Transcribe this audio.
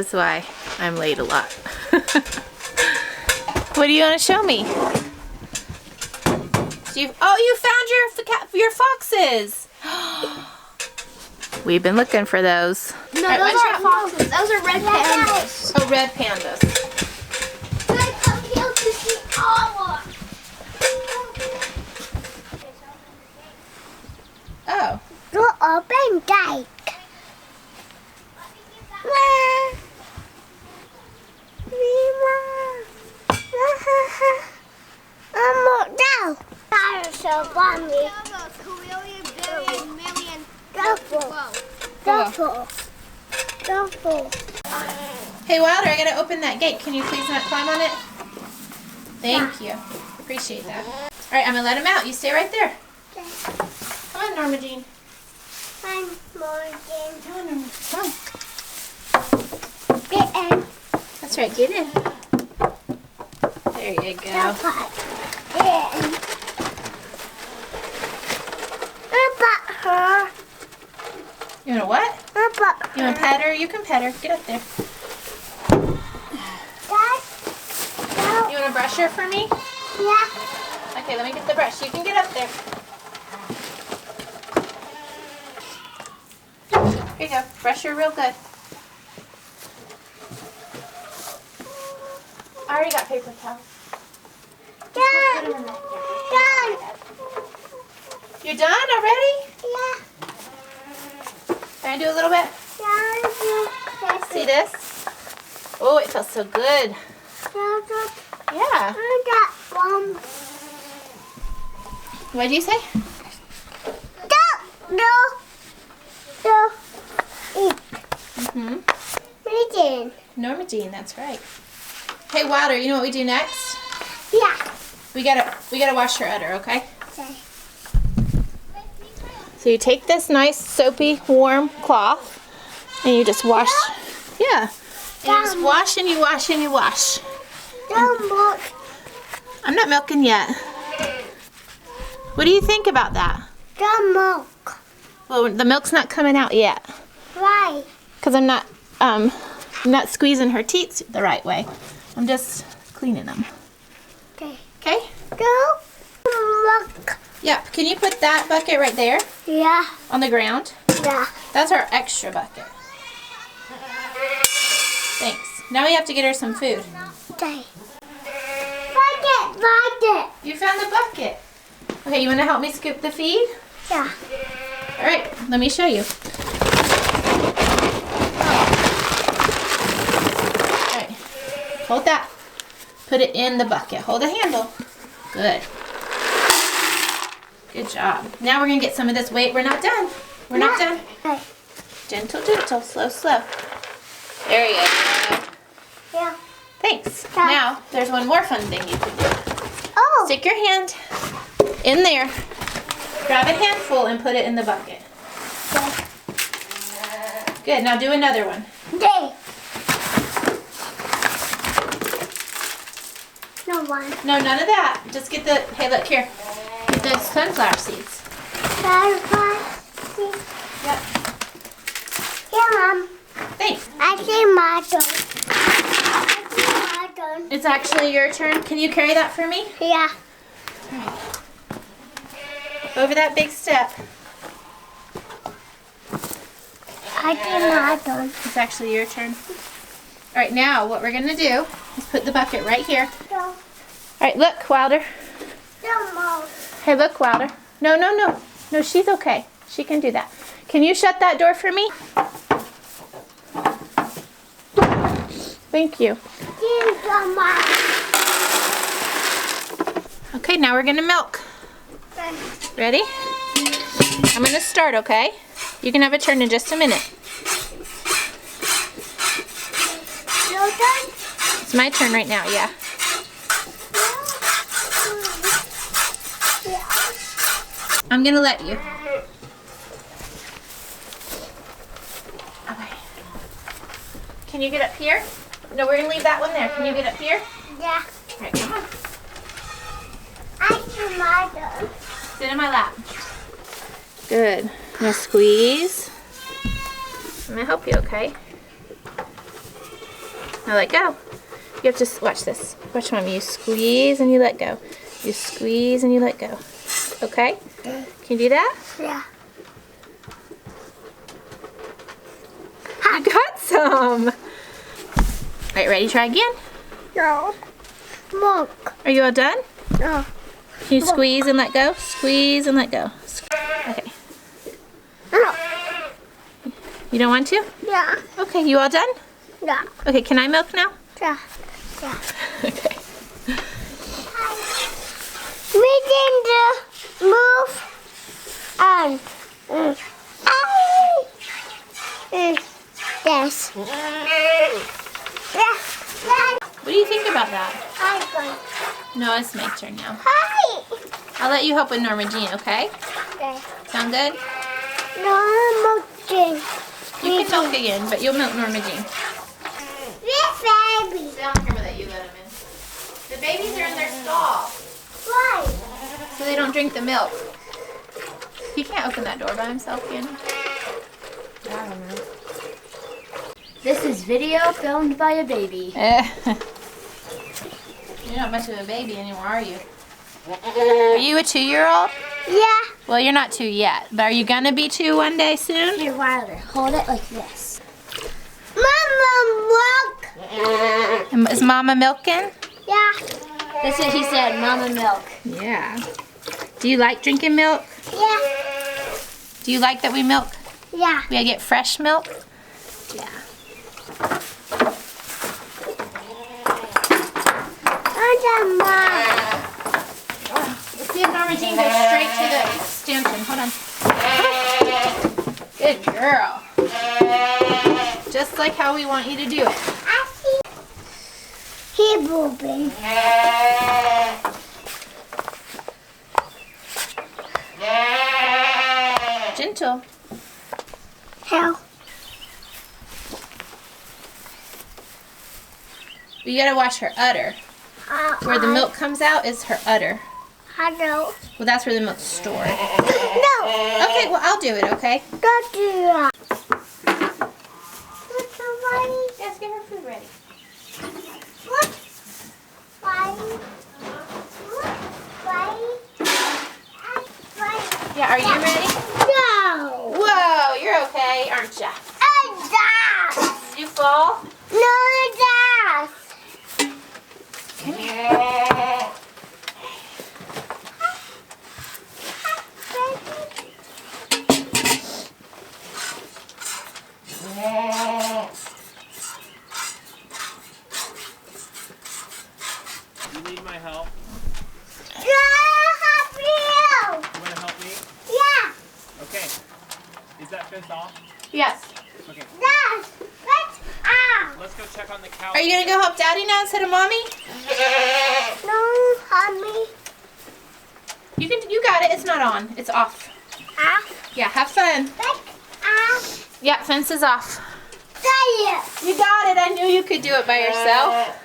is why I'm late a lot. What do you want to show me? You found your foxes. We've been looking for those. No, those aren't foxes. Those are red pandas. Oh, red pandas. Come here to see our. Oh. Go open gate. Hey Wilder, I gotta open that gate. Can you please not climb on it? Thank you. Appreciate that. Alright, I'm gonna let him out. You stay right there. Okay. Come on, Norma Jean. I'm Morgan. Come on, Norma. Come on. Get in. That's right, get in. There you go. Her. You wanna what? You wanna pet her? You can pet her. Get up there. You wanna brush her for me? Yeah. Okay, let me get the brush. You can get up there. Here you go. Brush her real good. I already got paper towels. Done. You're done already? Yeah. Can I do a little bit? See this? Oh, it feels so good. Yeah. What did you say? Norma Jean, that's right. Hey Wilder, you know what we do next? Yeah. We gotta wash her udder, okay? Okay. So you take this nice soapy warm cloth and you just wash. Yeah. And you just wash and you wash and you wash. Don't milk. I'm not milking yet. What do you think about that? Don't milk. Well, the milk's not coming out yet. Why? Because I'm not squeezing her teats the right way. I'm just cleaning them. Okay. Okay? Go milk. Yep. Can you put that bucket right there Yeah. on the ground? Yeah. That's our extra bucket. Thanks. Now we have to get her some food. Okay. Bucket. You found the bucket. Okay, you want to help me scoop the feed? Yeah. All right, let me show you. All right, hold that. Put it in the bucket. Hold the handle. Good. Good job. Now we're going to get some of this. Wait, we're not done. We're not done. Okay. Gentle, gentle, slow, slow. There you go. Yeah. Thanks. Yeah. Now, there's one more fun thing you can do. Oh. Stick your hand in there. Grab a handful and put it in the bucket. Okay. Good. Now do another one. Okay. No one. No, none of that. Just get the, hey, look here. Get the sunflower seeds. Yep. Here, Mom. Thanks. I see my turn. It's actually your turn. Can you carry that for me? Yeah. All right. Over that big step. I see my turn. It's actually your turn. All right, now what we're going to do is put the bucket right here. No. All right, look, Wilder. No, Mom. Hey, look, Wilder. No, no, no. No, she's okay. She can do that. Can you shut that door for me? Thank you. Okay, now we're going to milk. Ready? I'm going to start, okay? You can have a turn in just a minute. Your turn? It's my turn right now, yeah. I'm going to let you. Okay. Can you get up here? No, we're going to leave that one there. Can you get up here? Yeah. All right, come on. I see my turn. Sit in my lap. Good. Now squeeze. I'm going to help you, okay? Now let go. You have to watch this. Watch Mommy. You squeeze and you let go. You squeeze and you let go. Okay? Can you do that? Yeah. You got some. All right, ready? Try again. No. Look. Are you all done? No. Can you squeeze and let go? Squeeze and let go. Okay. No. You don't want to? Yeah. Okay, you all done? Yeah. Okay, can I milk now? Yeah. Yeah. Okay. We need to move on. This. What do you think about that? Hi. No, it's my turn now. Hi. I'll let you help with Norma Jean, okay? Okay. Sound good? No, I'm looking. You can milk again, but you'll milk Norma Jean. This baby. Sit on the camera that you let them in. The babies are in their stall, Why? so they don't drink the milk. He can't open that door by himself, can he? I don't know. This is video filmed by a baby. You're not much of a baby anymore, are you? Are you a 2-year-old? Yeah. Well, you're not 2 yet, but are you gonna be 2 one day soon? Here, Wilder, hold it like this. Mama, look. Is Mama milking? Yeah. That's what he said, Mama milk. Yeah. Do you like drinking milk? Yeah. Do you like that we milk? Yeah. We get fresh milk? Yeah. Let's see if Norma Jean goes straight to the extension. Hold on. Good girl. Just like how we want you to do it. He booping. Gentle. How? You gotta watch her udder. Where the milk comes out is her udder. I know. Well, that's where the milk's stored. No. Okay, well, I'll do it, okay? Don't do that. What's the money? Yes, get her food ready. What? Why? Yeah, are you ready? No. Whoa, you're okay, aren't ya? Did you fall? No, that's. Come here. You need my help? help you. You want to help me? Yeah. Okay. Is that fence off? Yes. Okay. That's. Let's go check on the cow. Are you gonna go help Daddy now instead of Mommy? No, honey. You got it. It's not on. It's off. Off. Yeah, have fun. Off. Yeah, fence is off. Say it. You got it. I knew you could do it by yourself.